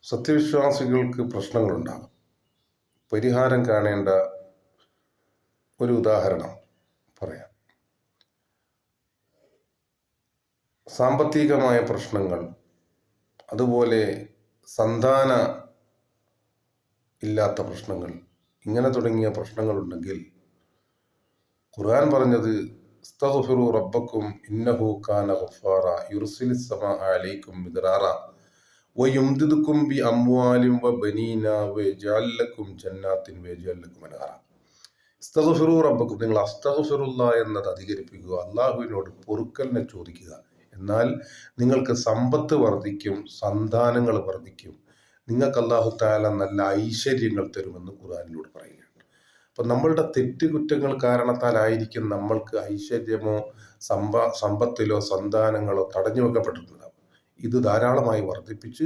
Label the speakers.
Speaker 1: സത്യവിശ്വാസികൾക്ക് പ്രശ്നങ്ങളുണ്ടാകും. പരിഹാരം കാണേണ്ട ഒരു ഉദാഹരണം പറയാം. സാമ്പത്തികമായ പ്രശ്നങ്ങൾ, അതുപോലെ സന്താന ഇല്ലാത്ത പ്രശ്നങ്ങൾ, ഇങ്ങനെ തുടങ്ങിയ പ്രശ്നങ്ങളുണ്ടെങ്കിൽ ഖുർആൻ പറഞ്ഞത് ഇസ്തഗ്ഫിറു റബ്ബക്കും ഇന്നഹു കാന ഗഫാറ യുർസിലിസ് സമാഅ അലൈക്കും മിദ്റാറ വയുംദിദുക്കും ബി അംവാലിൻ വബനീന വയജ്അൽ ലക്കും ജന്നാത്തിൻ വയജ്അൽ ലക്കും അൻഹാറ. ഇസ്തഗ്ഫിറു റബ്ബക്കും, നിങ്ങൾ അസ്തഗ്ഫിറുല്ലാഹ് എന്നത് അധികരിപ്പിക്കുക, അള്ളാഹുവിനോട് പൊറുക്കലിനെ ചോദിക്കുക. എന്നാൽ നിങ്ങൾക്ക് സമ്പത്ത് വർദ്ധിക്കും, സന്താനങ്ങൾ വർദ്ധിക്കും, നിങ്ങൾക്ക് അല്ലാഹു തആല നല്ല ഐശ്വര്യങ്ങൾ തരുമെന്ന് ഖുർആനിലൂടെ പറയുകയാണ്. അപ്പം നമ്മളുടെ തെറ്റുകുറ്റങ്ങൾ കാരണത്താലായിരിക്കും നമ്മൾക്ക് ഐശ്വര്യമോ സമ്പത്തിലോ സന്താനങ്ങളോ തടഞ്ഞു വെക്കപ്പെട്ടിട്ടുണ്ടാവും. ഇത് ധാരാളമായി വർദ്ധിപ്പിച്ച്